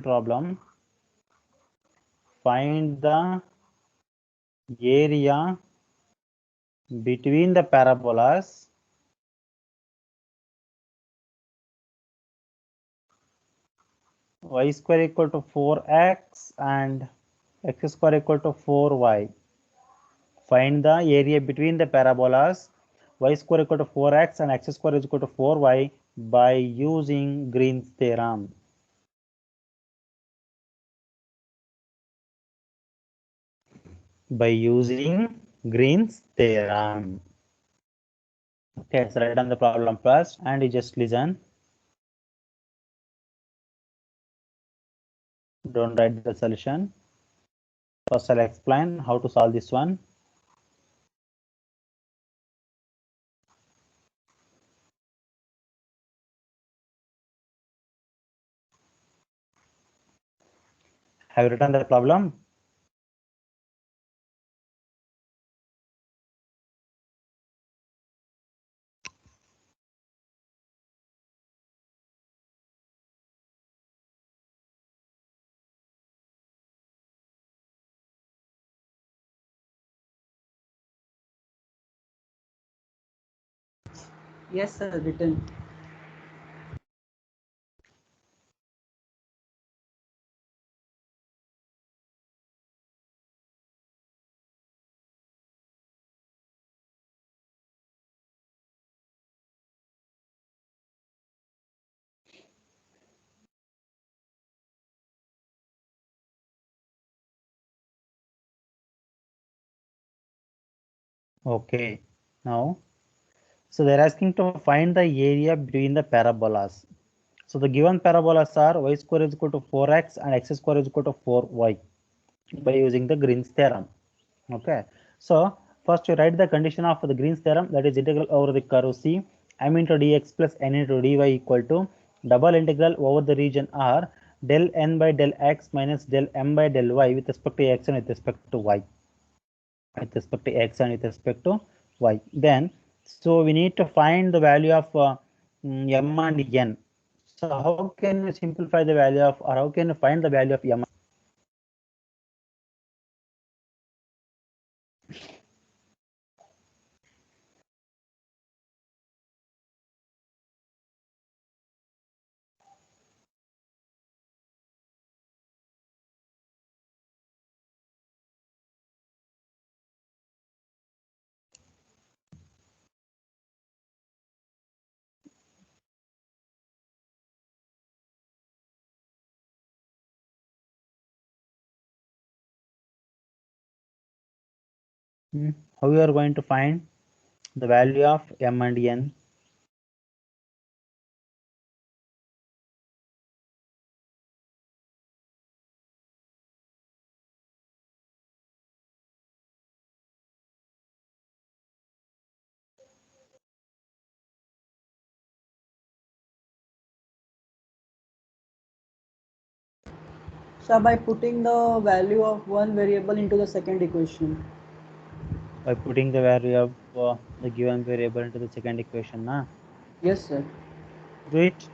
problem. Find the area between the parabolas y square equal to 4x and x square equal to 4y. Find the area between the parabolas y square equal to 4x and x square is equal to 4y by using Green's theorem. By using Green's theorem. Okay, so write down the problem first and you just listen. Don't write the solution. First, I'll explain how to solve this one. Have you written the problem? Yes, sir, written. Okay, now, so they're asking to find the area between the parabolas. So the given parabolas are y square is equal to 4x and x square is equal to 4y by using the Green's theorem. Okay, so first you write the condition of the Green's theorem, that is integral over the curve C m into dx plus n into dy equal to double integral over the region R del n by del x minus del m by del y with respect to x and with respect to y. With respect to x and with respect to y. Then, so we need to find the value of m and n. So how can you simplify the value of, or how can you find the value of m? How you are going to find the value of m and n? So by putting the value of one variable into the second equation. By putting the value of the given variable into the second equation, na? Yes, sir. Do it.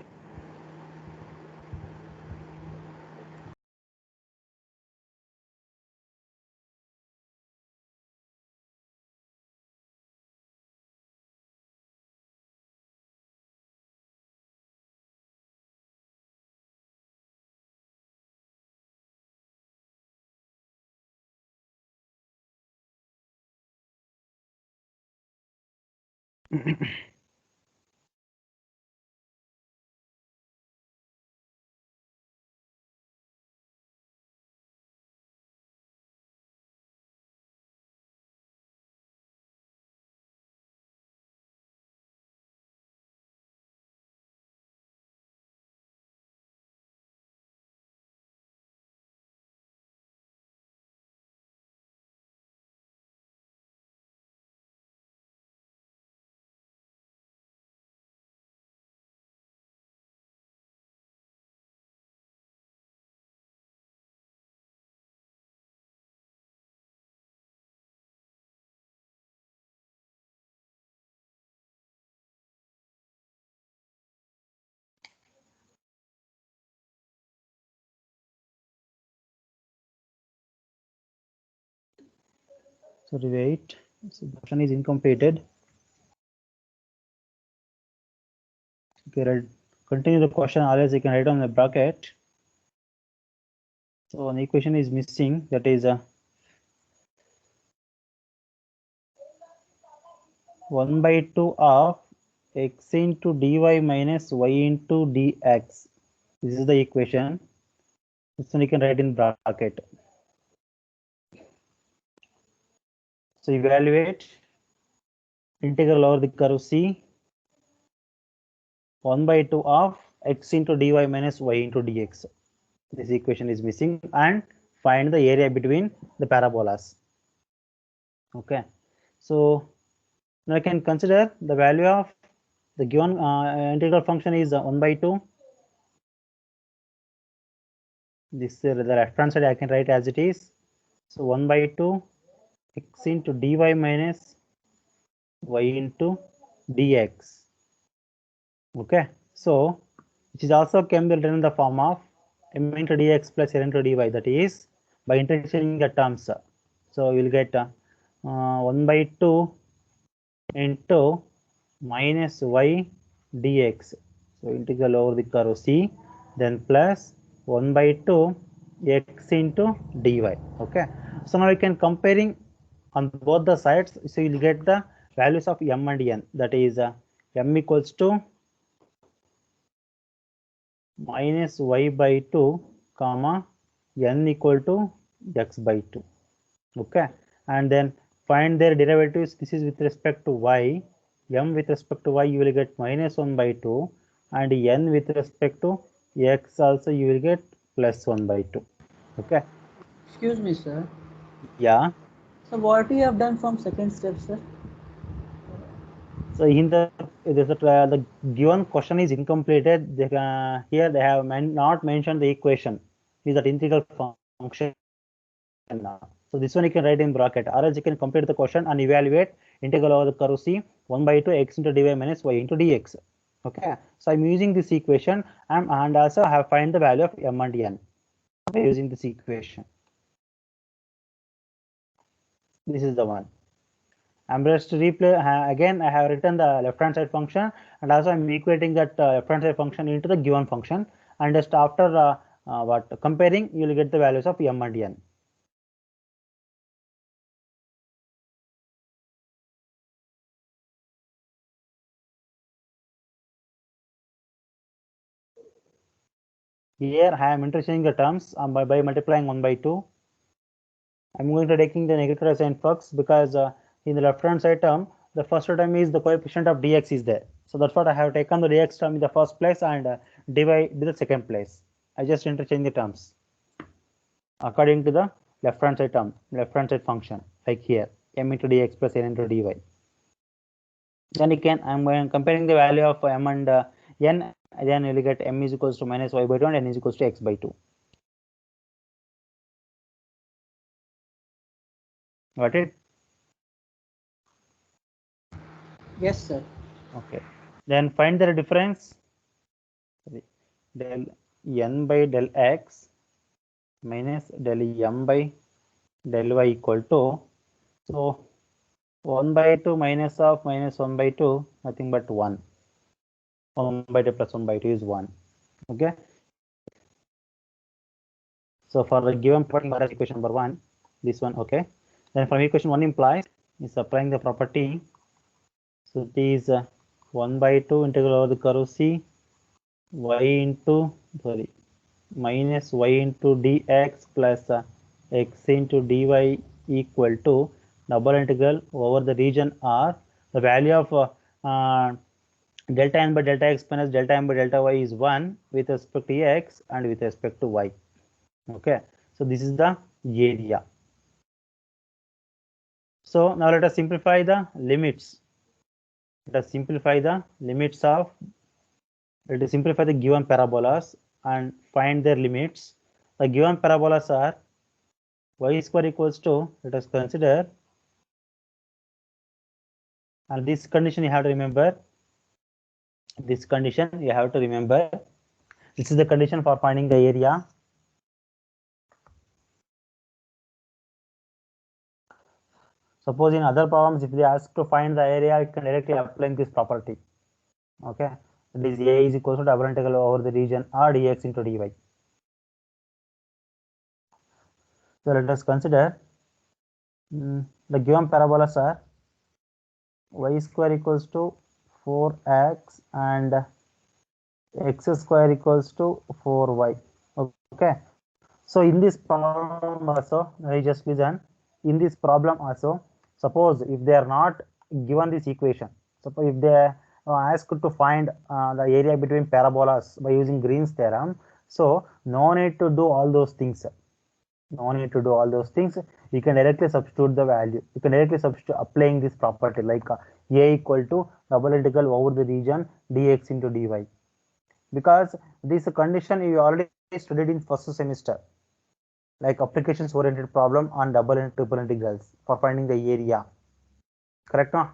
Sorry, wait. So the question is incompleted. Okay, right. Continue the question. Otherwise, you can write on the bracket. So an equation is missing. That is 1/2 of x into dy minus y into dx. This is the equation. This one you can write in bracket. So evaluate integral over the curve C 1/2 of x into dy minus y into dx. This equation is missing, and find the area between the parabolas. Okay, so now I can consider the value of the given integral function is 1/2. This the left hand side I can write as it is. So 1/2 x into dy minus y into dx. Okay, so which is also can be written in the form of m into dx plus l into dy, that is by interchanging the terms. So you will get 1/2 into minus y dx. So integral over the curve C, then plus 1/2 x into dy. Okay, so now we can comparing on both the sides. So you will get the values of m and n, that is m equals to minus y by 2 comma n equal to x by 2. Okay, and then find their derivatives. This is with respect to y. M with respect to y you will get minus 1/2, and n with respect to x also you will get plus 1/2. Okay. Excuse me, sir. Yeah. So what you have done from second step, sir? So in the given question is incompleted. Here they have not mentioned the equation. Is that integral function now? So this one you can write in bracket, or else you can complete the question and evaluate integral over the curve C 1/2 x into dy minus y into dx. Okay, so I'm using this equation and also I have find the value of m and n using this equation. This is the one. I'm just replay again. I have written the left hand side function, and also I'm equating that left hand side function into the given function, and just after what comparing, you will get the values of m and n. Here I am interchanging the terms by multiplying 1/2. I'm going to taking the negative sign first, because in the left hand side term, the first term is the coefficient of dx is there. So that's what I have taken the dx term in the first place and dy in the second place. I just interchange the terms according to the left hand side term, left hand side function, like here m into dx plus n into dy. Then again I'm comparing the value of m and n. Then you will get m is equals to minus y by 2 and n is equals to x by 2. Got it? Yes, sir. Okay. Then find the difference. Del n by del x minus del m by del y equal to, so 1/2 minus of minus 1/2, nothing but 1. 1/2 plus 1/2 is 1. Okay. So for the given property equation number 1, this one. Okay. Then from equation 1 implies is applying the property. So it is 1/2 integral over the curve C y into minus y into dx plus x into dy equal to double integral over the region R. The value of delta n by delta x minus delta n by delta y is 1 with respect to x and with respect to y. Okay, so this is the area. So now let us simplify the limits. Let us simplify the limits of, let us simplify the given parabolas and find their limits. The given parabolas are y square equals to, let us consider, and this condition you have to remember. This condition you have to remember. This is the condition for finding the area. Suppose in other problems, if they ask to find the area, you can directly apply this property. Okay, that is A is equal to double integral over the region R dx into dy. So let us consider the given parabolas are y square equals to 4x and x square equals to 4y. Okay, so in this problem also, just listen. In this problem also, suppose if they are not given this equation, suppose if they are asked to find the area between parabolas by using Green's theorem, so no need to do all those things. No need to do all those things. You can directly substitute the value. You can directly substitute applying this property like A equal to double integral over the region dx into dy. Because this condition you already studied in first semester, like applications oriented problem on double and triple integrals for finding the area. Correct? No?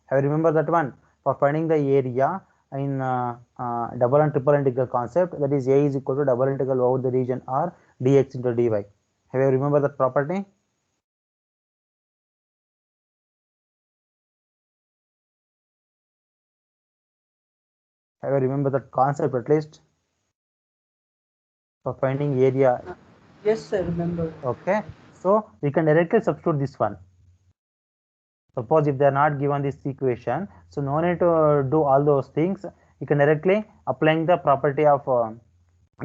Have you remember that one? For finding the area in double and triple integral concept, that is A is equal to double integral over the region R dx into dy. Have you remember that property? Have you remember that concept at least? For finding area. Yes, sir, remember. Okay, so we can directly substitute this one. Suppose if they are not given this equation, so no need to do all those things. You can directly applying the property of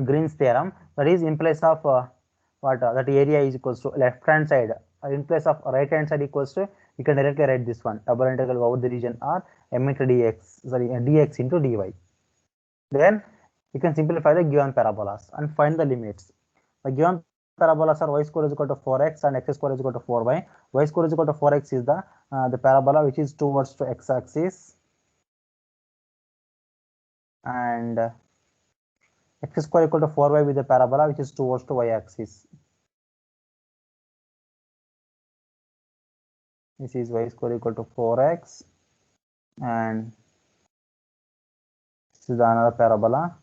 Green's theorem, that is in place of that area is equals to left hand side, in place of right hand side equals to, you can directly write this one, double integral over the region R m into dx, sorry, dx into dy. Then you can simplify the given parabolas and find the limits. The given parabolas are y square is equal to 4x and x square is equal to 4y. Y square is equal to 4x is the parabola which is towards to x axis, and x square equal to 4y with the parabola which is towards to y axis. This is y square equal to 4x and this is another parabola,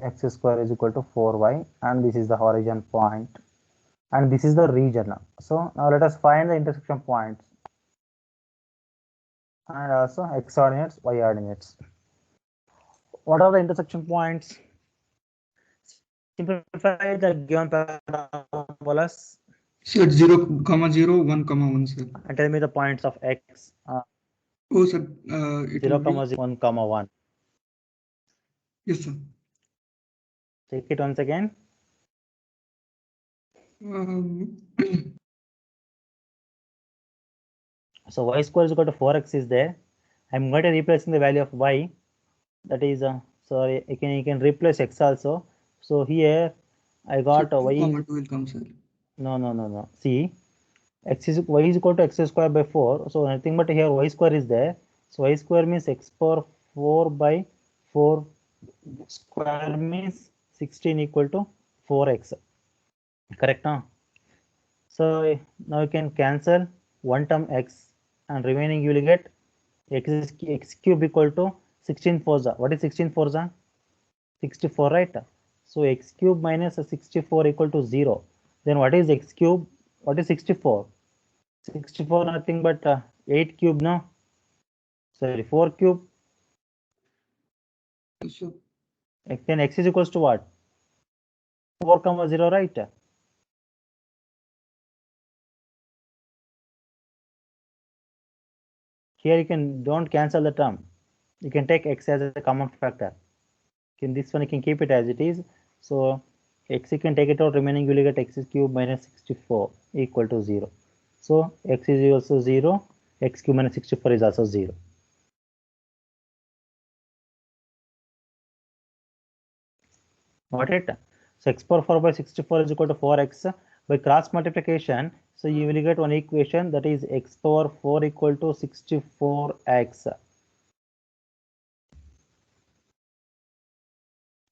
x square is equal to 4y, and this is the origin point and this is the region. So now let us find the intersection points and also x coordinates, y coordinates. What are the intersection points? Simplify the given parabolas. Sir, 0, 0, 1, 1, sir. And tell me the points of x. Oh, sir. 0, 1, 1. Yes, sir. Take it once again. So y square is equal to 4x is there. I'm going to replacing the value of y. That is, sorry, you can replace x also. So here I got so y. 2, 2 will come, sir. No. See, y is equal to x square by 4. So nothing but here y square is there. So y square means x power 4 by 4 square means 16 equal to 4x. Correct now? So now you can cancel one term x and remaining you will get x cube equal to 16 4. What is 16 4? 64, right? So x cube minus 64 equal to 0. Then what is x cube? What is 64? 64 nothing but 8 cube, no? Sorry, 4 cube. So, Then x is equals to what? 4, 0, right? Here you can don't cancel the term. You can take x as a common factor. In this one you can keep it as it is. So x you can take it out, remaining you will get x cube minus 64 equal to 0. So x is also 0, x cube minus 64 is also 0. Got it? So x power 4 by 64 is equal to 4x. By cross multiplication, so you will get one equation, that is x power 4 equal to 64x.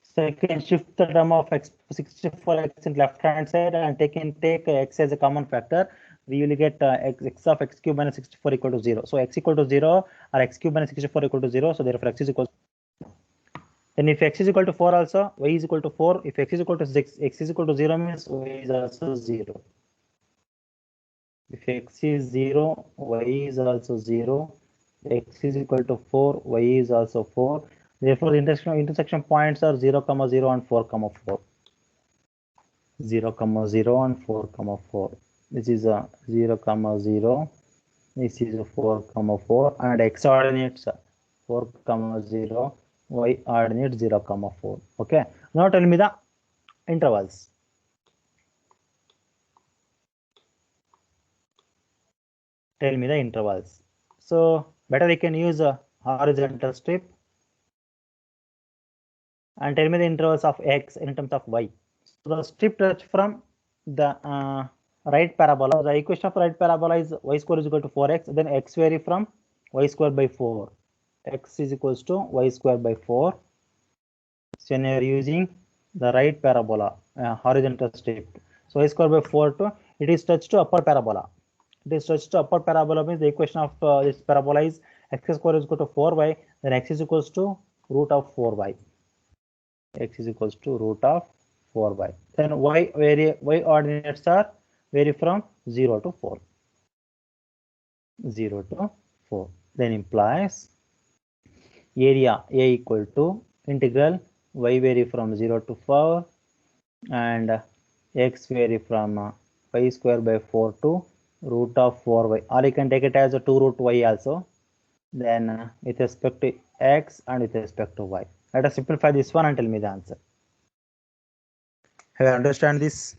So you can shift the term of x 64x in left hand side and take x as a common factor. We will get x of x cube minus 64 equal to 0. So x equal to 0 or x cube minus 64 equal to 0. So therefore x is equal to. Then if x is equal to 4 also, y is equal to 4. If x is equal to 6, x is equal to 0 means y is also 0. If x is 0, y is also 0. X is equal to 4, y is also 4. Therefore, the intersection points are 0, 0 and 4, 4. 0, 0 and 4, 4. This is a 0, 0. This is a 4, 4 and x ordinates 4, 0, y ordinate 0, 4. Okay. Now tell me the intervals. Tell me the intervals. So better we can use a horizontal strip and tell me the intervals of x in terms of y. So the strip touch from the right parabola. The equation of right parabola is y square is equal to 4x. Then x vary from y square by 4. X is equals to y square by 4. So when you are using the right parabola, horizontal strip. So y square by 4 to it is touched to upper parabola. It is touched to upper parabola means the equation of this parabola is x square is equal to 4y. Then x is equals to root of 4y. X is equals to root of 4y. Then y ordinates are vary from 0 to 4. 0 to 4. Then implies area A equal to integral y vary from 0 to 4 and x vary from y square by 4 to root of 4y. Or you can take it as a 2 root y also. Then with respect to x and with respect to y. Let us simplify this one and tell me the answer. Have you understand this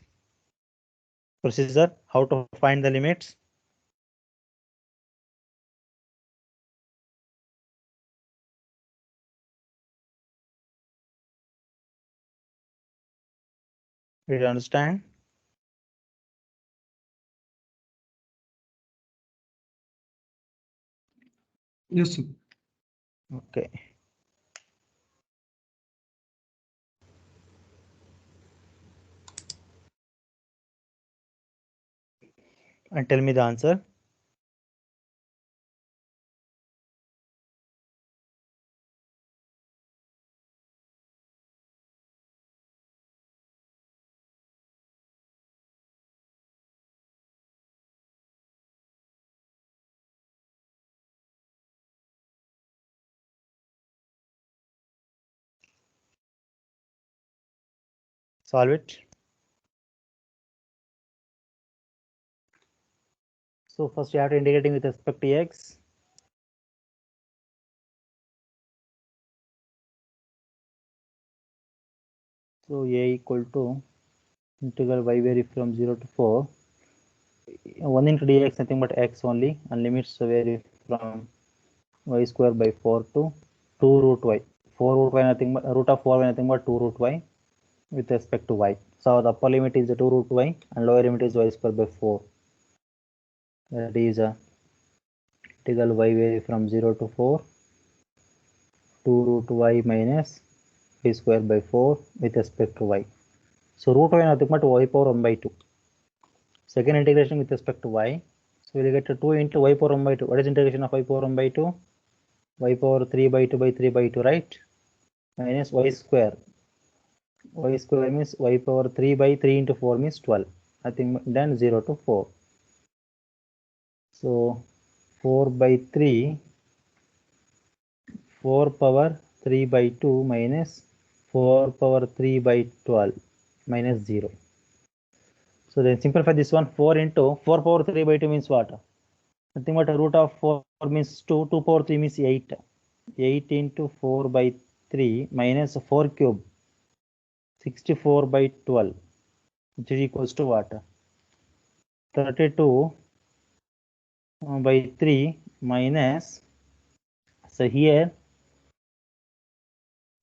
procedure? How to find the limits? Did you understand? Yes, sir. Okay. And tell me the answer. Solve it. So first you have to integrating with respect to x. So a equal to integral y vary from 0 to 4. 1 into dx nothing but x only, and limits vary from y square by 4 to 2 root y. 4 root y nothing but root of 4y nothing but 2 root y with respect to y. So the upper limit is the 2 root y and lower limit is y square by 4. That is integral y vary from 0 to 4. 2 root y minus y square by 4 with respect to y. So root y nothing but y power 1 by 2. Second integration with respect to y. So we will get to 2 into y power 1 by 2. What is integration of y power 1 by 2? Y power 3 by 2 by 3 by 2, right? Minus y square. Y square means y power 3 by 3 into 4 means 12. I think then 0 to 4. So 4 by 3, 4 power 3 by 2 minus 4 power 3 by 12 minus 0. So then simplify this one. 4 into 4 power 3 by 2 means what? Nothing but root of 4 means 2. 2 power 3 means 8. 8 into 4 by 3 minus 4 cube. 64 by 12. Which is equals to what? 32 by 3 minus. So here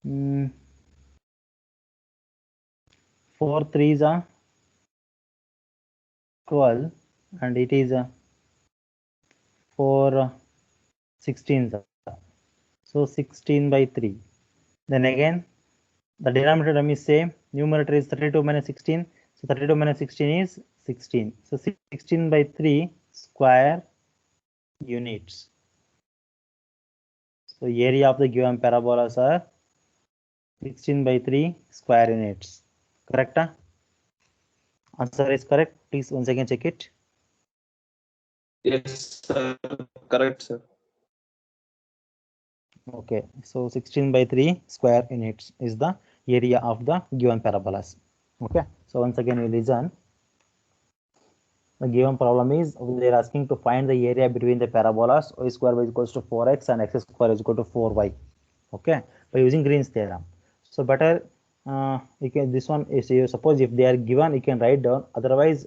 4 3s are 12 and it is 4 16s. So 16 by 3. Then again the denominator term is same. Numerator is 32 minus 16. So 32 minus 16 is 16. So 16 by 3 square units. So area of the given parabolas are 16 by 3 square units. Correct? Answer is correct. Please once again check it. Yes, sir. Correct, sir. Okay, so 16 by 3 square units is the area of the given parabolas. Okay, so once again we listen. The given problem is they are asking to find the area between the parabolas y square y equals to 4x and x square is equal to 4y. Okay, by using Green's theorem. So better you can, this one is, you suppose if they are given you can write down, otherwise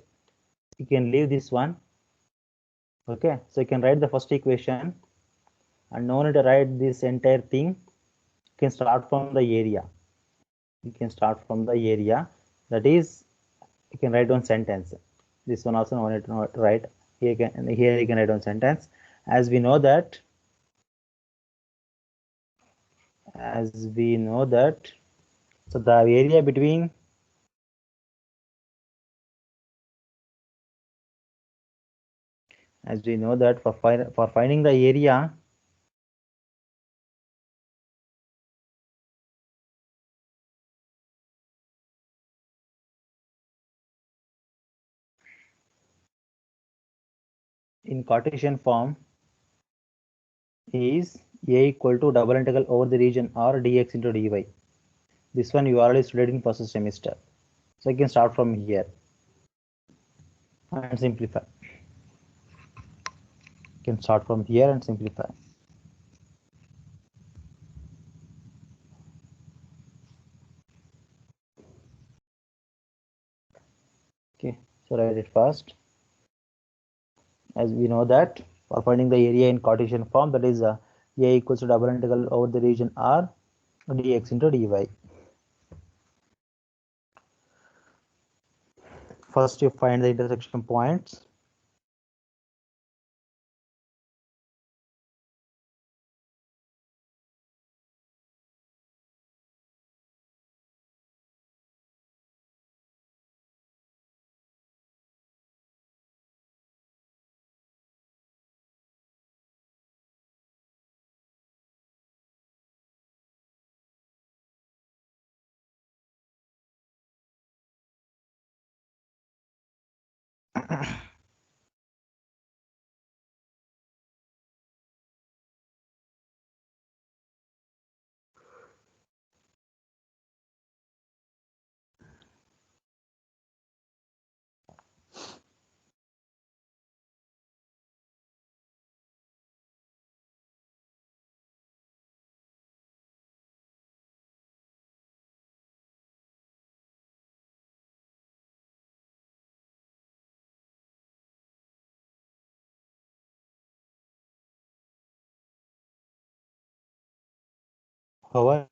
you can leave this one. Okay, so you can write the first equation and no need to write this entire thing. You can start from the area. You can start from the area, that is you can write one sentence. This one also no need to write. Here you can write one sentence. As we know that so the area between for finding the area in Cartesian form is a equal to double integral over the region r dx into dy. This one you already studied in first semester. So you can start from here and simplify. You can start from here and simplify. Okay, so write it first. As we know that for finding the area in Cartesian form, that is a equals to double integral over the region r dx into dy. First you find the intersection points. However,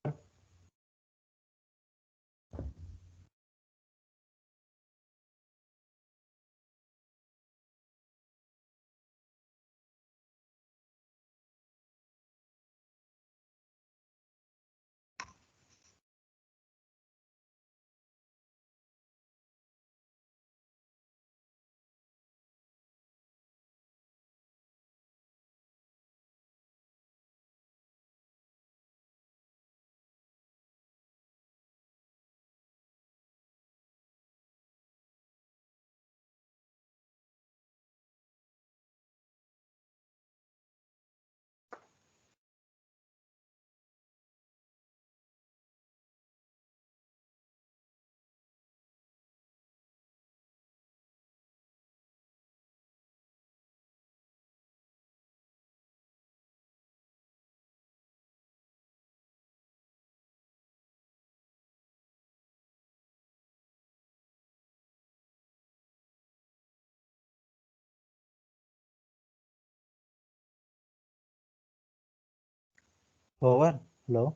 hello.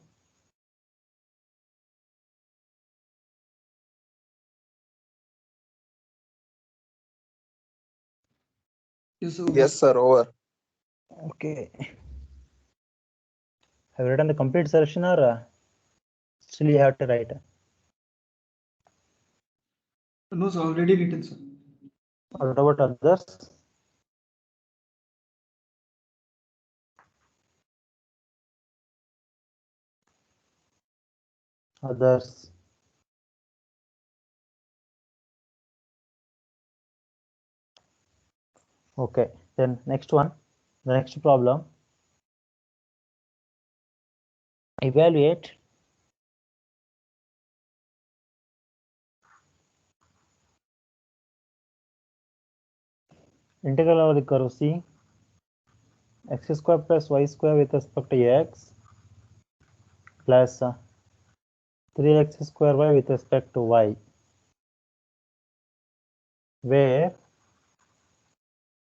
Yes, sir. Yes, sir. Over. Okay. Have you written the complete solution or still you have to write? No, sir, already written, sir. What about others? Others. Okay. Then next one, the next problem. Evaluate integral over the curve C, x square plus y square with respect to x plus 3x square y with respect to y, where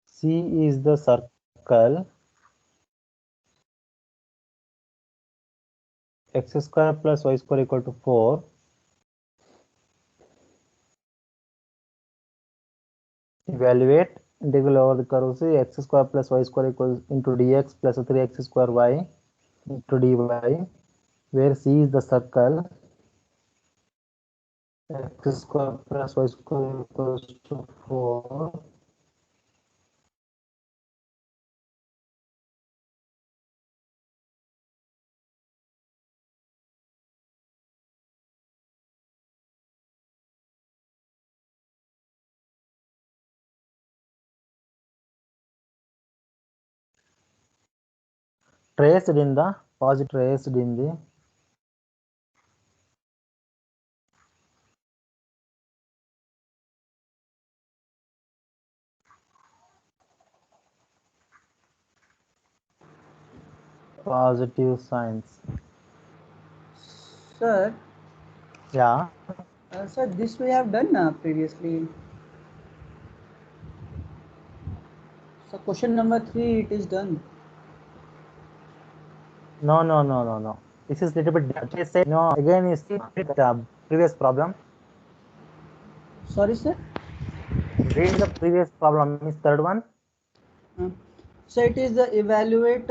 C is the circle, x square plus y square equal to 4, evaluate integral over the curve C, x square plus y square equals into dx plus 3x square y into dy, where C is the circle, x square plus y square equals to 4, traced in the positive signs. Sir, Yeah, sir, this we have done previously. So question number 3, it is done. no. This is little bit different. Just say no again. You see the previous problem. Sorry, sir. Read the previous problem. Is third one. So it is the evaluate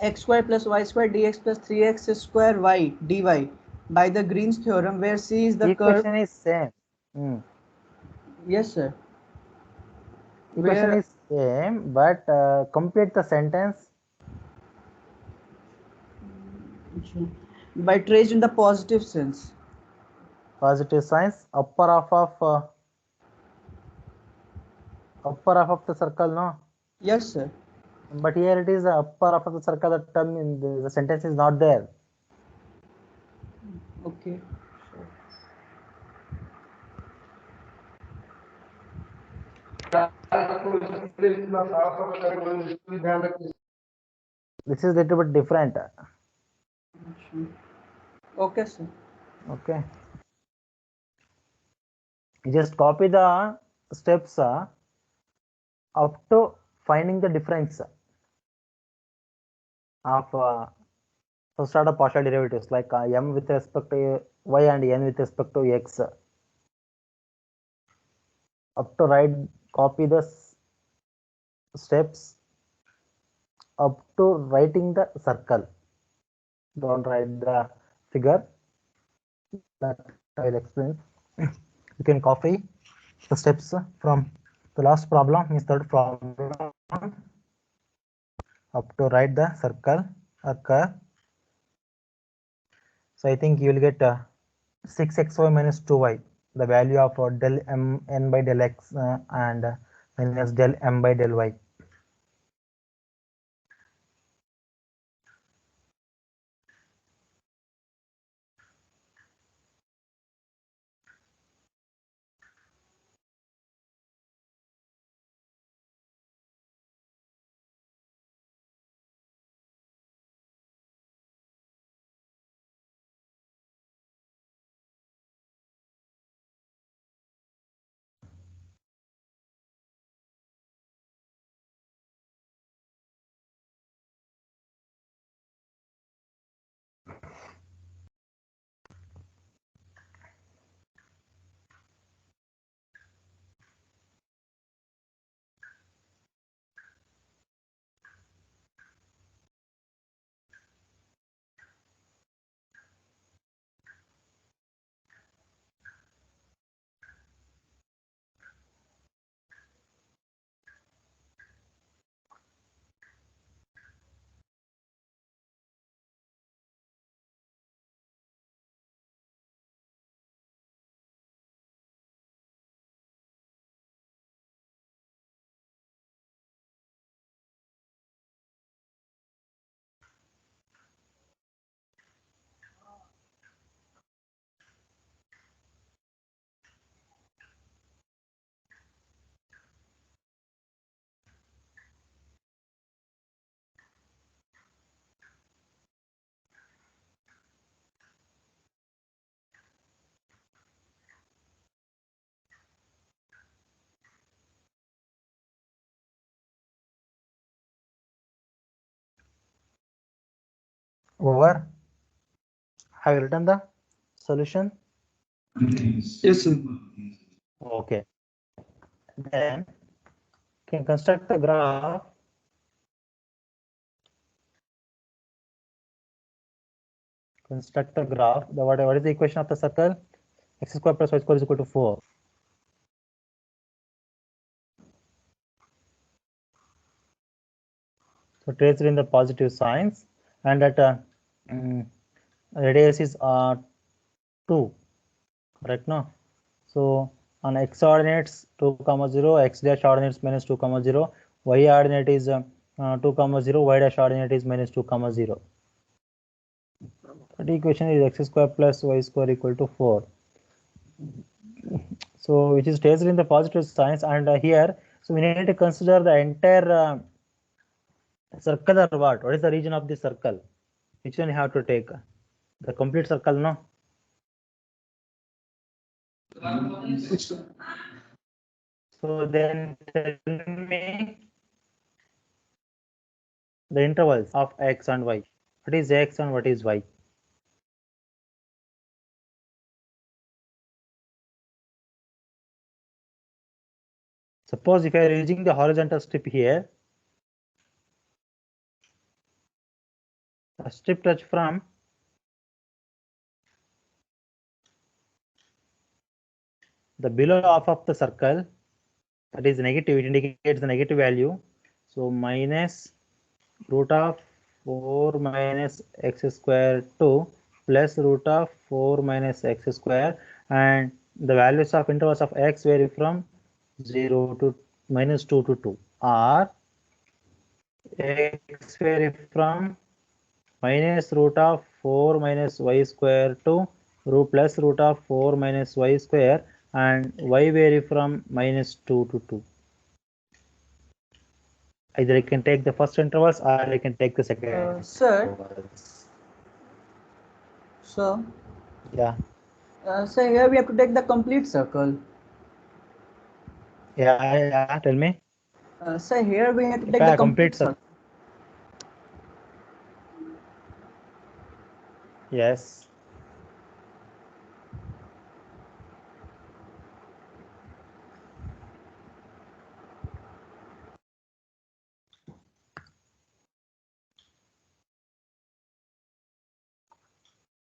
x square plus y square dx plus 3x square y dy by the Green's theorem, where C is the curve. Equation is same. Yes, sir. Equation Where is same, but complete the sentence. by traced in the positive sense. Positive signs. Upper half of the circle, no. Yes, sir. But here it is the upper half of the circle. The term in the sentence is not there. Okay. This is little bit different. Okay, sir. Okay. You just copy the steps up to finding the difference of first order partial derivatives, like m with respect to y and n with respect to x. Up to write, copy the steps up to writing the circle. Don't write the figure. That I will explain. You can copy the steps from the last problem, is third problem, up to write the circle or curve. So I think you will get 6xy minus 2y, the value of del m n by del x and minus del m by del y. Over. Have you written the solution? Yes, sir. Okay. Then can construct the graph. Construct the graph. What is the equation of the circle? X square plus y square is equal to 4. So traced in the positive signs, and at radius is 2. Correct, no? So on x ordinates 2, 0, x dash ordinates minus 2, 0, y ordinate is 2, 0, y dash ordinate is minus 2, 0. The equation is x square plus y square equal to 4. So which is traced in the positive signs, and here, so we need to consider the entire circle or what? What is the region of the circle? Which one you have to take? The complete circle, no? Which one? So then tell me the intervals of x and y. What is x and what is y? Suppose if I are using the horizontal strip here, a strip touch from the below half of the circle, that is negative, it indicates the negative value. So minus root of 4 minus x square 2 plus root of 4 minus x square, and the values of intervals of x vary from 0 to minus 2 to 2, or x vary from minus root of 4 minus y square to root plus root of 4 minus y square, and y vary from minus 2 to 2. Either I can take the first intervals or I can take the second Sir. intervals. So, Yeah. so here we have to take the complete circle. Yeah, tell me. So here we have to If take I the have complete complete circle. Yes.